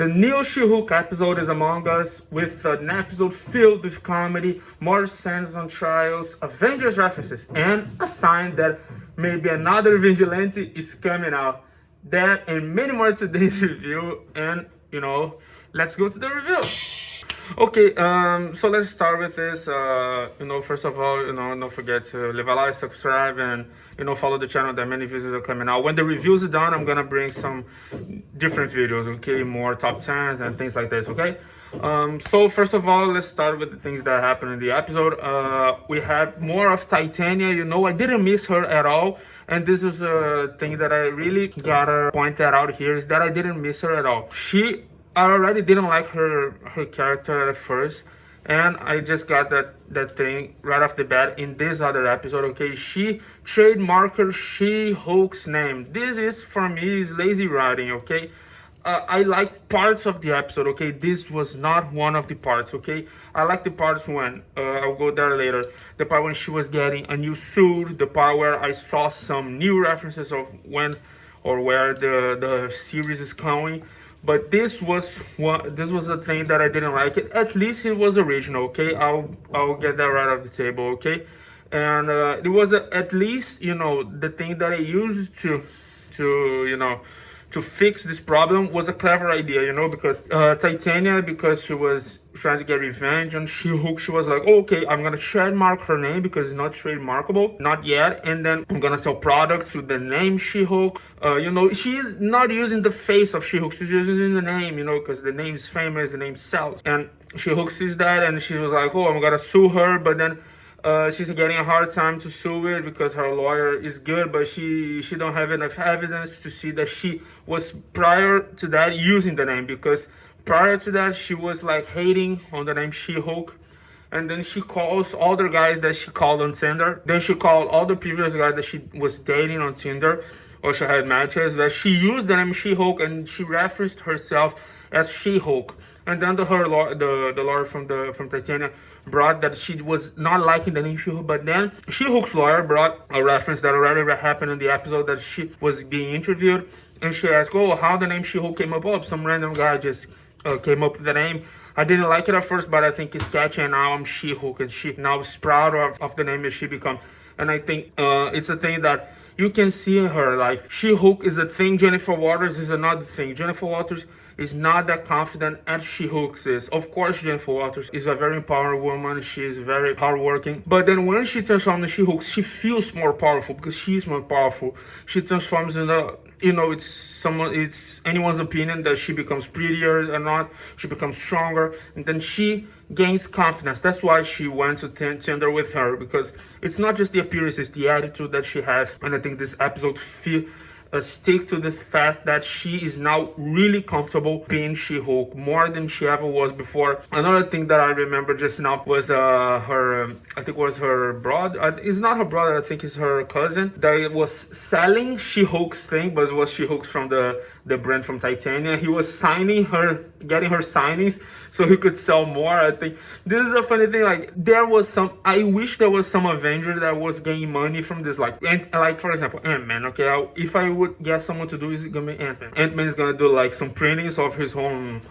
The new She-Hulk episode is among us, with an episode filled with comedy, more scenes on trials, Avengers references, and a sign that maybe another Vigilante is coming out. That and many more today's review, and let's go to the review. Okay, so let's start with this. First of all, don't forget to leave a like, subscribe, and follow the channel. There are many videos are coming out. When the reviews are done, I'm gonna bring some different videos. Okay, more top tens and things like this. Okay. So first of all, let's start with the things that happened in the episode. We had more of Titania. I didn't miss her at all, and this is a thing that I really gotta point that out here, is that I didn't miss her at all. I already didn't like her character at first, and I just got that thing right off the bat in this other episode. Okay, she trademarked She-Hulk's name. This is, for me, is lazy writing. Okay, I liked parts of the episode. Okay, this was not one of the parts. Okay, I like the parts when I'll go there later. The part when she was getting a new suit. The part where I saw some new references of when or where the series is going. But this was a thing that I didn't like. It at least it was original. Okay, I'll get that right off the table. Okay, and it was at least the thing that I used to to fix this problem was a clever idea, because Titania, because she was trying to get revenge on She-Hulk, she was like, oh, okay, I'm gonna trademark her name because it's not trademarkable, not yet, and then I'm gonna sell products with the name She-Hulk. She's not using the face of She-Hulk, she's just using the name, because the name is famous, the name sells. And She-Hulk sees that, and she was like, oh, I'm gonna sue her, but then she's getting a hard time to sue it because her lawyer is good, but she don't have enough evidence to see that she was prior to that using the name, because prior to that she was like hating on the name She-Hulk. And then she calls all the guys that she called on Tinder. Then she called all the previous guys that she was dating on Tinder or she had matches, that she used the name She-Hulk, and she referenced herself as She-Hulk. And then the lawyer from Titania brought that she was not liking the name She-Hulk, but then She-Hulk's lawyer brought a reference that already happened in the episode that she was being interviewed, and she asked, oh, how the name She-Hulk came up. Oh, some random guy just came up with the name. I didn't like it at first, but I think it's catchy, and now I'm She-Hulk, and she now is proud of the name that she become. And I think it's a thing that you can see in her. Like, She-Hulk is a thing, Jennifer Waters is another thing. Jennifer Waters is not that confident as She-Hulk is. Of course, Jennifer Waters is a very empowered woman. She is very hardworking. But then when she transforms into She-Hulk, she feels more powerful because she's more powerful. She transforms in a, it's anyone's opinion that she becomes prettier or not. She becomes stronger, and then she gains confidence. That's why she went to Tinder with her, because it's not just the appearance, it's the attitude that she has. And I think this episode stick to the fact that she is now really comfortable being She-Hulk, more than she ever was before. Another thing that I remember just now was her, I think it was her brother. It's not her brother, I think it's her cousin that was selling She-Hulk's thing, but it was She-Hulk's from the brand from Titania. He was getting her signings so he could sell more. I think this is a funny thing. Like, I wish there was some Avenger that was getting money from this, like for example, Ant-Man. Okay, if I would get someone to do, is gonna be Ant-Man. Ant-Man is gonna do like some printings of his own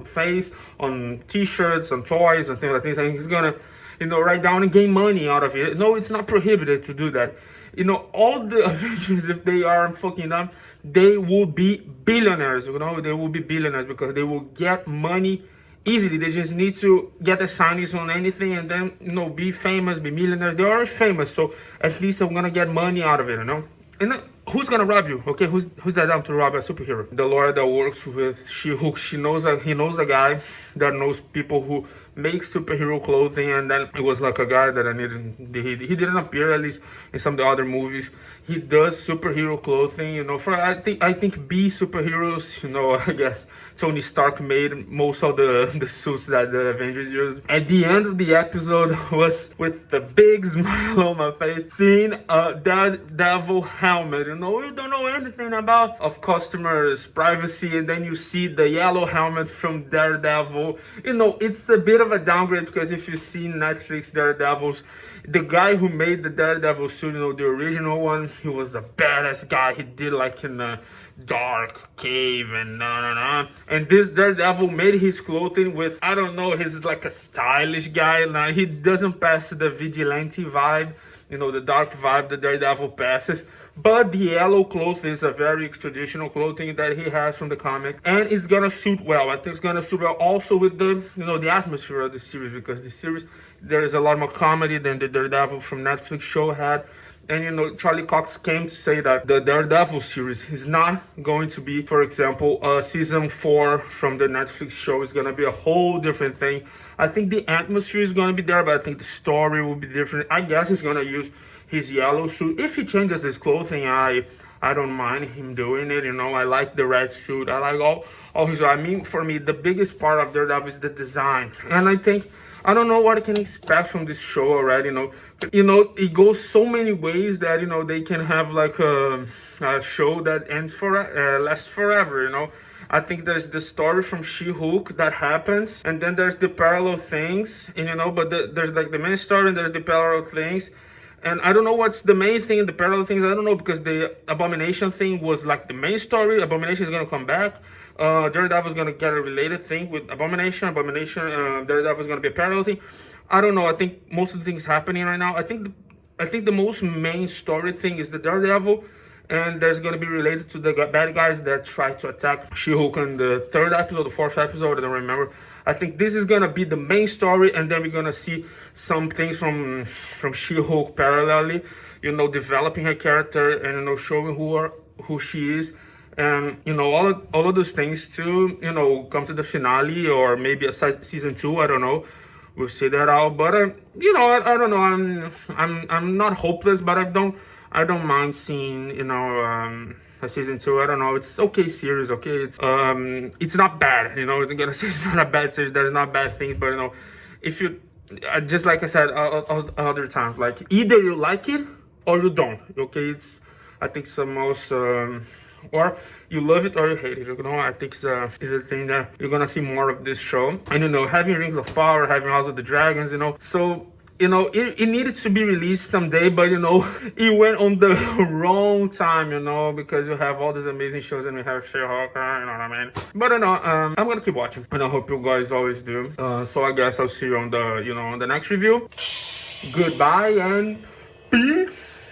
face on t-shirts and toys and things like this, and he's gonna write down and gain money out of it. No, it's not prohibited to do that. All the Avengers, if they are fucking dumb, they will be billionaires. They will be billionaires because they will get money easily. They just need to get the signings on anything, and then be famous, be millionaires. They're already famous, so at least I'm gonna get money out of it. And then who's gonna rob you? Okay, who's that dumb to rob a superhero? The lawyer that works with She-Hulk, he knows a guy that knows people who make superhero clothing, and then it was like a guy that he didn't appear, at least in some of the other movies. He does superhero clothing, I think B superheroes, I guess Tony Stark made most of the suits that the Avengers used. At the end of the episode was with the big smile on my face, seeing a Daredevil helmet. You don't know anything about of customers' privacy, and then you see the yellow helmet from Daredevil. It's a bit of a downgrade, because if you see Netflix Daredevils, the guy who made the Daredevil suit, the original one, he was a badass guy. He did like in dark cave and and this Daredevil made his clothing with, I don't know, he's like a stylish guy. Now he doesn't pass the vigilante vibe, the dark vibe that Daredevil passes. But the yellow clothing is a very traditional clothing that he has from the comic, and it's gonna suit well. I think it's gonna suit well also with the atmosphere of the series, because the series, there is a lot more comedy than the Daredevil from Netflix show had. And Charlie Cox came to say that the Daredevil series is not going to be, for example, season 4 from the Netflix show is going to be a whole different thing. I think the atmosphere is going to be there, but I think the story will be different. I guess he's going to use his yellow suit. If he changes his clothing, I don't mind him doing it. I like the red suit. I like all his. I mean, for me, the biggest part of Daredevil is the design, and I don't know what I can expect from this show already. It goes so many ways that they can have like a show that ends lasts forever. I think there's the story from She-Hulk that happens, and then there's the parallel things, and but there's like the main story and there's the parallel things. And I don't know what's the main thing in the parallel things. I don't know, because the Abomination thing was like the main story. Abomination is gonna come back. Daredevil is gonna get a related thing with Abomination. Daredevil is gonna be a parallel thing. I don't know. I think most of the things happening right now. I think the most main story thing is the Daredevil, and there's gonna be related to the bad guys that try to attack She-Hulk in the 3rd episode, the 4th episode. I don't remember. I think this is gonna be the main story, and then we're gonna see some things from She-Hulk parallelly, developing her character and showing who she is, and all of those things to come to the finale, or maybe a season 2. I don't know. We'll see that out, but I don't know. I'm not hopeless, but I don't mind seeing a season 2. I don't know. It's okay series. Okay, it's not bad. I'm gonna say it's not a bad series. There's not bad things, but if you just like I said other times, like either you like it or you don't. Okay, I think it's the most or you love it or you hate it. I think it's a thing that you're gonna see more of this show. And having Rings of Power, having House of the Dragons, so it needed to be released someday, but it went on the wrong time, because you have all these amazing shows, and we have She-Hulk, what I mean? But I'm gonna keep watching, and I hope you guys always do. So I guess I'll see you on the on the next review. Goodbye and peace.